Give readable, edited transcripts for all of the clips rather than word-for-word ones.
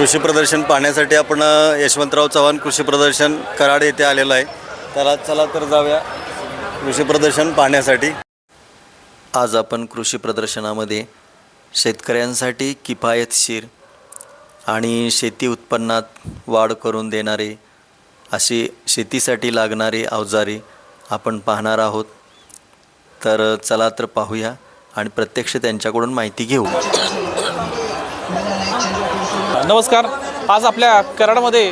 कृषी प्रदर्शन पाहण्यासाठी आपण यशवंतराव चव्हाण कृषी प्रदर्शन कराड येथे आलेलो आहे. चला तर जाऊया कृषी प्रदर्शन पाहण्यासाठी. आज आपण कृषी प्रदर्शनामध्ये शेतकऱ्यांसाठी किफायतशीर आणि शेती उत्पन्नात वाढ करून देणारे अशी शेतीसाठी लागणारी अवजारे आपण पाहणार आहोत. तर चला तर पाहूया आणि प्रत्यक्ष त्यांच्याकडून माहिती घेऊ. नमस्कार. आज आपल्या कराडमध्ये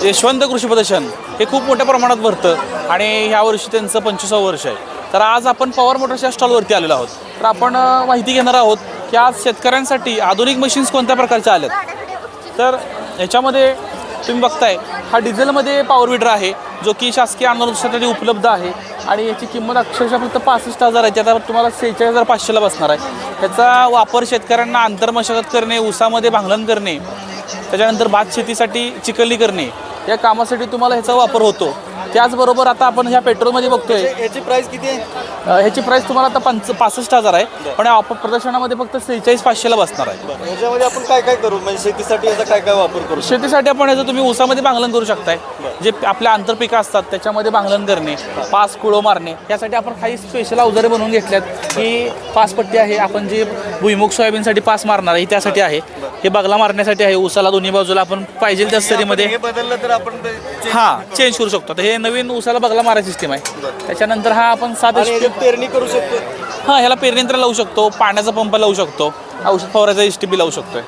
यशवंत कृषी प्रदर्शन हे खूप मोठ्या प्रमाणात भरतं आणि ह्या वर्षी त्यांचं 25वं वर्ष आहे. तर आज आपण पॉवर मोटर्सच्या स्टॉलवरती आलेलो आहोत. तर आपण माहिती घेणार आहोत की आज शेतकऱ्यांसाठी आधुनिक मशीन्स कोणत्या प्रकारच्या आल्यात. तर ह्याच्यामध्ये तुम्ही बघताय हा डिझेलमध्ये पॉवर विडर आहे जो की शासकीय अनुदानासाठी उपलब्ध आहे आणि याची किंमत अक्षरशः फक्त 65,000 आहे. त्यात तुम्हाला 46,500ला बसणार आहे. ह्याचा वापर शेतकऱ्यांना आंतरमशागत करणे, ऊसामध्ये भांगलन करणे, त्याच्यानंतर भात शेतीसाठी चिखलणी करणे या कामासाठी तुम्हाला ह्याचा वापर होतो. त्याचबरोबर आता आपण ह्या पेट्रोलमध्ये बघतोय याची प्राईस किती आहे? ह्याची प्राईस तुम्हाला आता 65,000 आहे पण प्रदर्शनामध्ये फक्त 46,500ला बसणार आहे. ह्याच्यामध्ये आपण काय काय करू म्हणजे शेतीसाठी याचा काय काय वापर करू? शेतीसाठी आपण ह्याचं तुम्ही ऊसामध्ये भांगलन करू शकताय. जे आपल्या आंतरपिकं असतात त्याच्यामध्ये भांगलन करणे, पास कुळो मारणे यासाठी आपण काही स्पेशल अवजारे बनवून घेतल्यात. ही पास पट्टी आहे, आपण जे भुईमुग सोयाबीनसाठी पास मारणार आहे त्यासाठी आहे. हे बगला मारण्यासाठी आहे. ऊसाला दोन्ही बाजूला आपण पाहिजे त्या स्तरीमध्ये हे बदललं तर आपण चेंज करू शकतो. तर हे नवीन ऊसाला बगला मारायची सिस्टीम आहे. त्याच्यानंतर हा आपण 7 पेरणी करू शकतो. ह्याला पेरणी यंत्र लावू शकतो, पाण्याचा पंप लावू शकतो, औषध फवारायचा STP लावू शकतोय.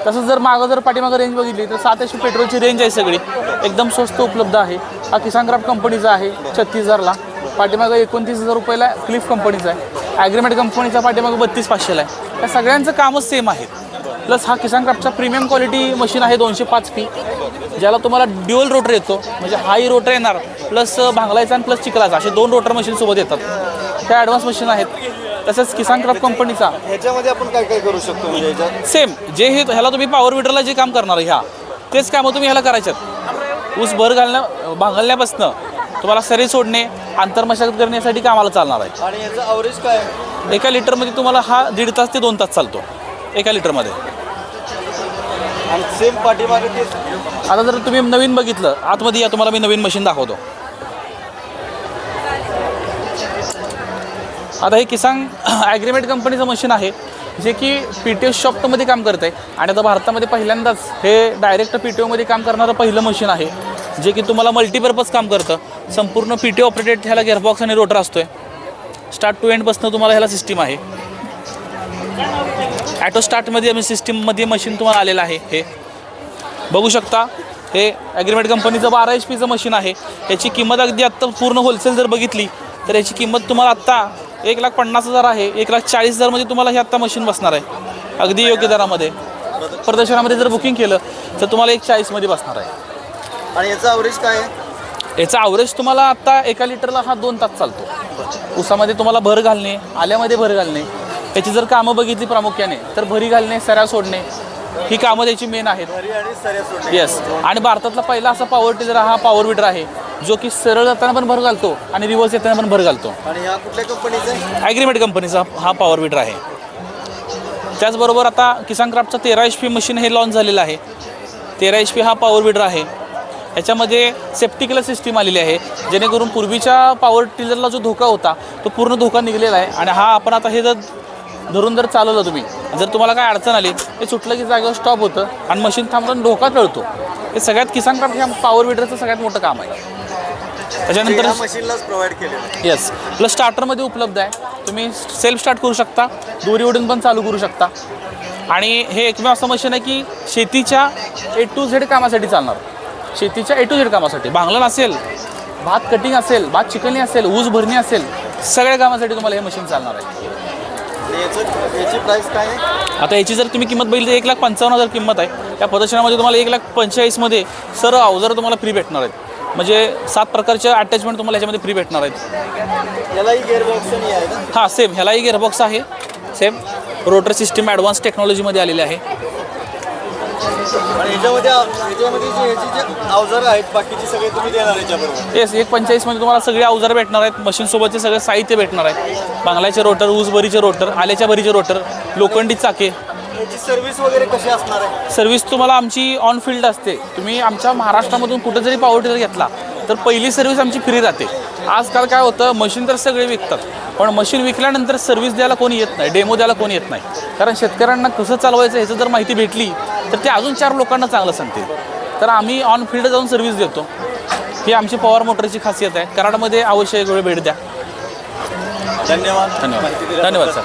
तसंच जर पाठीमागं रेंज बघितली तर 7 HP पेट्रोलची रेंज आहे. सगळी एकदम स्वस्त उपलब्ध आहे. हा किसान क्राफ्ट कंपनीचा आहे 36,000ला. पाठीमागं 29,000 रुपयाला क्लिफ कंपनीचा आहे. ॲग्रीमेट कंपनीचा पाठीमागं 32,500ला आहे. या सगळ्यांचं कामच सेम आहे. प्लस हा किसान क्राफ्टचा प्रीमियम क्वालिटी मशीन आहे 205P ज्याला तुम्हाला ड्युअल रोटर येतो. म्हणजे हाही रोटर येणार प्लस भांगलायचा आणि प्लस चिखलाचा असे 2 रोटर मशीन सोबत येतात. त्या ॲडव्हान्स मशीन आहेत. तसंच किसान क्राफ्ट कंपनीचा ह्याच्यामध्ये आपण काय काय करू शकतो म्हणजे ह्याच्यात सेम जे हे ह्याला तुम्ही पॉवर विडरला जे काम करणार ह्या तेच कामं तुम्ही ह्याला करायच्यात. ऊस भर भांगलण्यापासनं तुम्हाला सरी सोडणे, आंतरमशागत करण्यासाठी कामाला चालणार आहे. आणि याचं ॲव्हरेज काय? एका लिटरमध्ये तुम्हाला हा 1.5 तास ते 2 तास चालतो एका लिटरमध्ये. आणि सेम पाठीमागे ते आता जर तुम्ही नवीन बघितलं आतमध्ये या तुम्हाला मी नवीन मशीन दाखवतो. आता हे किसान ॲग्रीमेट कंपनीचं मशीन आहे जे की PTO शॉफ्टमध्ये काम करत आहे आणि आता भारतामध्ये पहिल्यांदाच हे डायरेक्ट PTOमध्ये काम करणारं पहिलं मशीन आहे जे की तुम्हाला मल्टीपर्पज काम करतं. संपूर्ण PTO ऑपरेटेड ह्याला गिअरबॉक्स आणि रोटर असतो आहे. स्टार्ट टू एंडपासून तुम्हाला ह्याला सिस्टीम आहे. ॲटो स्टार्टमध्ये आम्ही सिस्टीममध्ये मशीन तुम्हाला आलेलं आहे. हे बघू शकता. हे ॲग्रीमेट कंपनीचं 12 HPचं मशीन आहे. याची किंमत अगदी आत्ता पूर्ण होलसेल जर बघितली तर याची किंमत तुम्हाला आत्ता 1,50,000 आहे. 1,40,000मध्ये तुम्हाला हे आत्ता मशीन बसणार आहे अगदी योग्य दरामध्ये. प्रदर्शनामध्ये जर बुकिंग केलं तर तुम्हाला 1,40,000मध्ये बसणार आहे. आणि याचा ॲव्हरेज काय आहे? याचा ॲव्हरेज तुम्हाला आत्ता एका लिटरला हा 2 तास चालतो. ऊसामध्ये तुम्हाला भर घालणे, आल्यामध्ये भर घालणे याची जर कामं बघितली प्रामुख्याने तर भरी घालणे, सऱ्या सोडणे ही कामं त्याची मेन आहेत. येस. आणि भारतातला पहिला असा पॉवर टिलर हा पॉवर विडर आहे जो की सरळ जाताना पण भर घालतो आणि रिव्हर्स येताना पण भर घालतो. आणि ह्या कुठल्या कंपनीचा आहे? ॲग्रीमेट कंपनीचा हा पॉवर विडर आहे. त्याचबरोबर आता किसान क्राफ्टचा 13 HP मशीन हे लॉन्च झालेलं आहे. 13 HP हा पॉवर विडर आहे. याच्यामध्ये सेफ्टी किलर सिस्टीम आलेली आहे जेणेकरून पूर्वीच्या पॉवर टिलरला जो धोका होता तो पूर्ण धोका निघलेला आहे. आणि हा आपण आता हे जर धरून जर चालवलं तुम्ही जर तुम्हाला काय अडचण आली हे सुटलं की जागेवर स्टॉप होतं आणि मशीन थांबताना धोका टळतो. हे सगळ्यात किसान क्राफ्ट ह्या पॉवर विडरचं सगळ्यात मोठं काम आहे. त्याच्यानंतर मशीनलाच प्रोव्हाइड केलेलं. येस. प्लस स्टार्टरमध्ये उपलब्ध आहे. तुम्ही सेल्फ स्टार्ट करू शकता, दोरी ओढून पण चालू करू शकता. आणि हे एकमेव असं मशीन आहे की शेतीच्या A to Z कामासाठी चालणार. शेतीच्या A to Z कामासाठी भांगलन असेल, भात कटिंग असेल, भात चिखलणी असेल, ऊस भरणी असेल, सगळ्या कामासाठी तुम्हाला हे मशीन चालणार आहे. याची प्राईस काय आहे? आता याची जर तुम्ही किंमत बघितली तर 1,55,000 किंमत आहे. या प्रदर्शनामध्ये तुम्हाला 1,45,000मध्ये सर्व अवजारं तुम्हाला फ्री भेटणार आहेत. म्हणजे 7 प्रकारचे अटॅचमेंट तुम्हाला याच्यामध्ये फ्री भेटणार आहेत. यालाही गिअरबॉक्स नाही आहे ना? हां सेम ह्यालाही गिअरबॉक्स आहे. सेम रोटर सिस्टीम ॲडव्हान्स टेक्नॉलॉजीमध्ये आलेले आहे. आणि याच्यामध्ये जे अवजारं आहेत बाकीचे सगळे तुम्ही देणार याच्याबरोबर? येस. 1,45,000मध्ये तुम्हाला सगळे अवजारं भेटणार आहेत. मशीनसोबतचे सगळे साहित्य भेटणार आहे. बांगलाचे रोटर, ऊसभरीचे रोटर, आल्याच्या भरीचे रोटर, लोखंडी चाके याची सर्व्हिस वगैरे कशी असणार आहे? सर्व्हिस तुम्हाला आमची ऑन फील्ड असते. तुम्ही आमच्या महाराष्ट्रामधून कुठं जरी पॉवर टिलर घेतला तर पहिली सर्व्हिस आमची फ्री राहते. आजकाल काय होतं, मशीन तर सगळे विकतात, पण मशीन विकल्यानंतर सर्व्हिस द्यायला कोणी येत नाही, डेमो द्यायला कोणी येत नाही. कारण शेतकऱ्यांना कसं चालवायचं ह्याचं जर माहिती भेटली तर ते अजून 4 लोकांना चांगलं सांगतील. तर आम्ही ऑन फील्ड जाऊन सर्व्हिस देतो. ही आमची पॉवर मोटरची खासियत आहे. कराडमध्ये अवश्य एक वेळ भेट द्या. धन्यवाद. धन्यवाद सर.